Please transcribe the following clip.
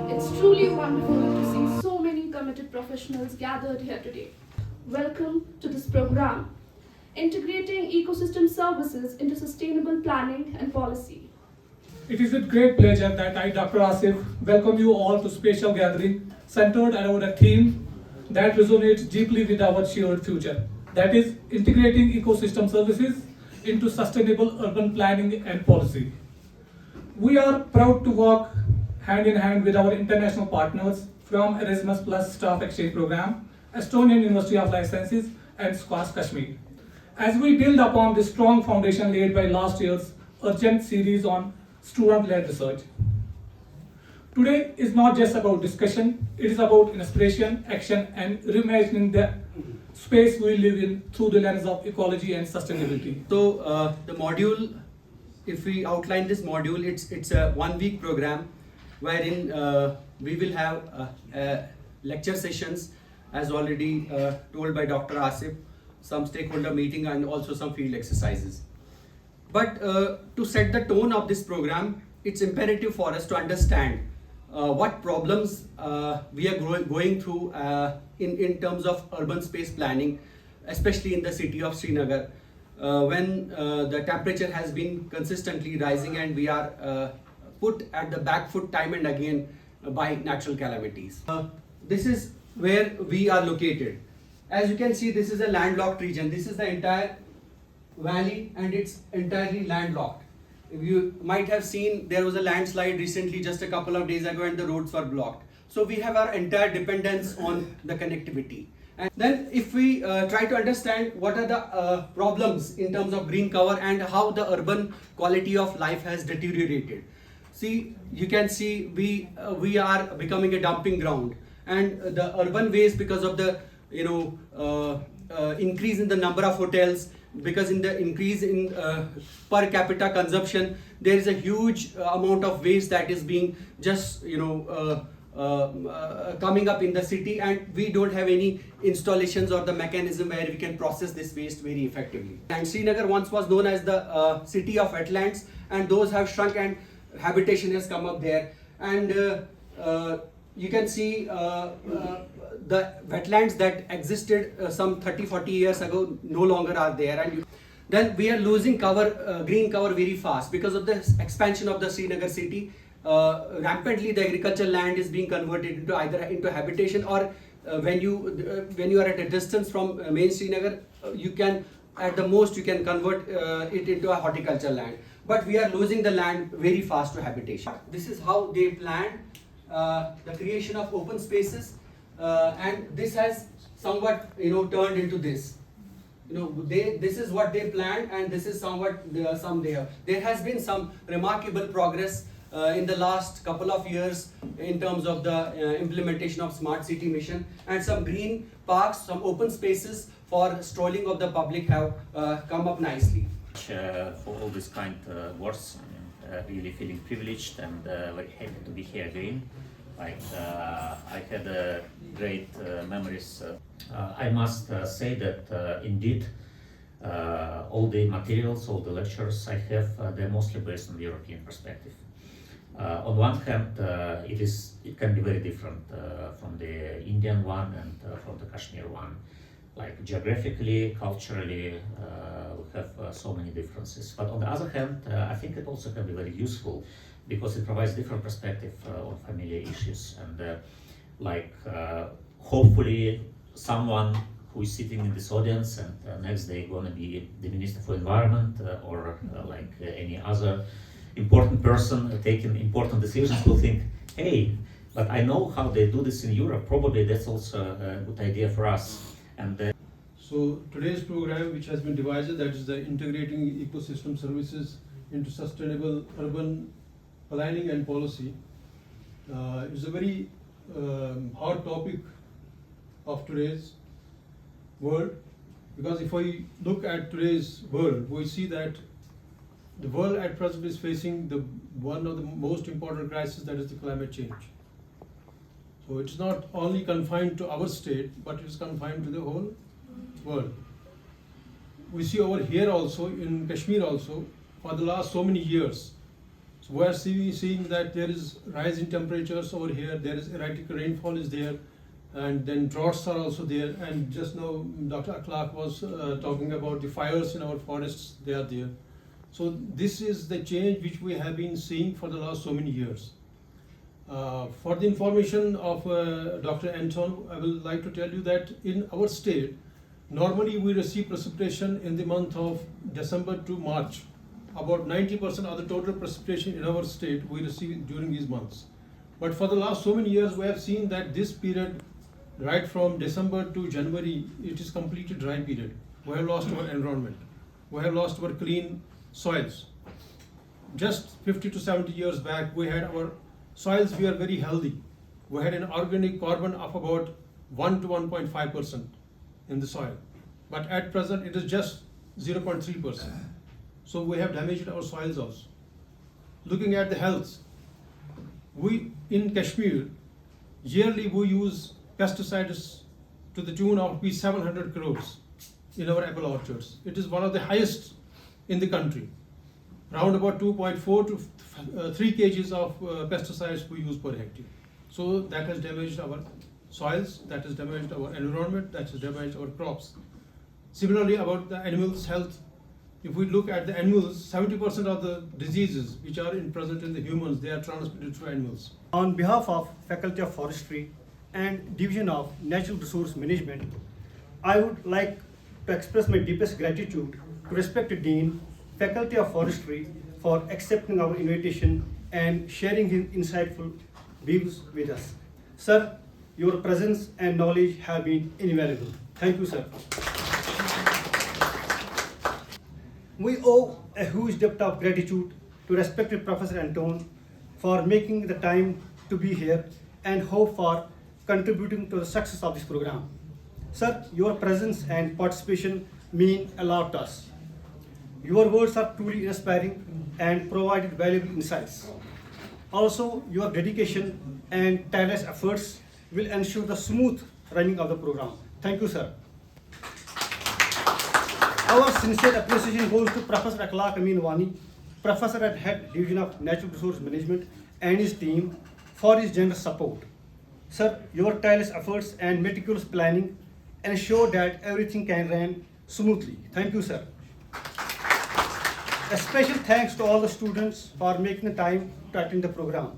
It's truly wonderful to see so many committed professionals gathered here today. Welcome to this program, Integrating Ecosystem Services into Sustainable Planning and Policy. It is with great pleasure that I, Dr. Asif, welcome you all to special gathering centered around a theme that resonates deeply with our shared future. That is integrating ecosystem services into sustainable urban planning and policy. We are proud to work hand in hand with our international partners from Erasmus Plus Staff Exchange Program, Estonian University of Life Sciences, and SKUAST Kashmir, as we build upon the strong foundation laid by last year's urgent series on student-led research. Today is not just about discussion, it is about inspiration, action, and reimagining the space we live in through the lens of ecology and sustainability. So the module, if we outline this module, it's a 1-week program wherein we will have lecture sessions, as already told by Dr. Asif, some stakeholder meeting and also some field exercises. But to set the tone of this program, it's imperative for us to understand what problems we are going through in terms of urban space planning, especially in the city of Srinagar, when the temperature has been consistently rising and we are put at the back foot time and again by natural calamities. This is where we are located. As you can see, this is a landlocked region. This is the entire valley and it's entirely landlocked. You might have seen there was a landslide recently just a couple of days ago and the roads were blocked. So we have our entire dependence on the connectivity. And then if we try to understand what are the problems in terms of green cover and how the urban quality of life has deteriorated. See, you can see we are becoming a dumping ground, and the urban waste, because of the increase in the number of hotels, because in the increase in per capita consumption, there is a huge amount of waste that is being just coming up in the city, and we don't have any installations or the mechanism where we can process this waste very effectively. And Srinagar once was known as the city of wetlands, and those have shrunk and habitation has come up there. And you can see the wetlands that existed some 30-40 years ago no longer are there, and then we are losing cover, green cover very fast because of the expansion of the Srinagar city. Rampantly the agricultural land is being converted into either into habitation, or when you are at a distance from main Srinagar, you can at the most you can convert it into a horticultural land. But we are losing the land very fast to habitation. This is how they planned the creation of open spaces, and this has somewhat turned into this. This is what they planned, and this is somewhat there has been some remarkable progress in the last couple of years in terms of the implementation of smart city mission, and some green parks, some open spaces for strolling of the public have come up nicely. For all this kind words, really feeling privileged and very happy to be here again. I had great memories. I must say that indeed all the materials, all the lectures I have, they're mostly based on the European perspective. On one hand, it can be very different from the Indian one and from the Kashmir one. Like geographically, culturally, we have so many differences. But on the other hand, I think it also can be very useful because it provides different perspective on familiar issues. And hopefully someone who is sitting in this audience and next day going to be the Minister for Environment or any other important person taking important decisions will think, hey, but I know how they do this in Europe, probably that's also a good idea for us. And So today's program, which has been devised, that is the integrating ecosystem services into sustainable urban planning and policy, is a very hot topic of today's world, because if we look at today's world, we see that the world at present is facing one of the most important crises, that is the climate change. So it's not only confined to our state, but it's confined to the whole world. We see over here also, in Kashmir also, for the last so many years, so we are seeing that there is rise in temperatures over here, there is erratic rainfall is there, and then droughts are also there, and just now Dr. Akhlaq was talking about the fires in our forests, they are there. So this is the change which we have been seeing for the last so many years. For the information of Dr. Anton, I will like to tell you that in our state, normally we receive precipitation in the month of December to March. About 90% of the total precipitation in our state we receive during these months. But for the last so many years, we have seen that this period, right from December to January, it is completely dry period. We have lost our environment. We have lost our clean soils. Just 50 to 70 years back, we had our soils were very healthy. We had an organic carbon of about 1 to 1.5% in the soil. But at present, it is just 0.3%. So we have damaged our soils also. Looking at the health, we in Kashmir, yearly we use pesticides to the tune of 700 crores in our apple orchards. It is one of the highest in the country. Around about 2.4 to 3 kgs of pesticides we use per hectare. So that has damaged our soils, that has damaged our environment, that has damaged our crops. Similarly, about the animals' health, if we look at the animals, 70% of the diseases which are present in the humans, they are transmitted through animals. On behalf of Faculty of Forestry and Division of Natural Resource Management, I would like to express my deepest gratitude to respected Dean, Faculty of Forestry, for accepting our invitation and sharing his insightful views with us. Sir, your presence and knowledge have been invaluable. Thank you, sir. We owe a huge debt of gratitude to respected Professor Anton for making the time to be here and hope for contributing to the success of this program. Sir, your presence and participation mean a lot to us. Your words are truly inspiring and provided valuable insights. Also, your dedication and tireless efforts will ensure the smooth running of the program. Thank you, sir. Our sincere appreciation goes to Professor Akhlaq Wani, Professor at Head Division of Natural Resource Management, and his team for his generous support. Sir, your tireless efforts and meticulous planning ensure that everything can run smoothly. Thank you, sir. A special thanks to all the students for making the time to attend the program.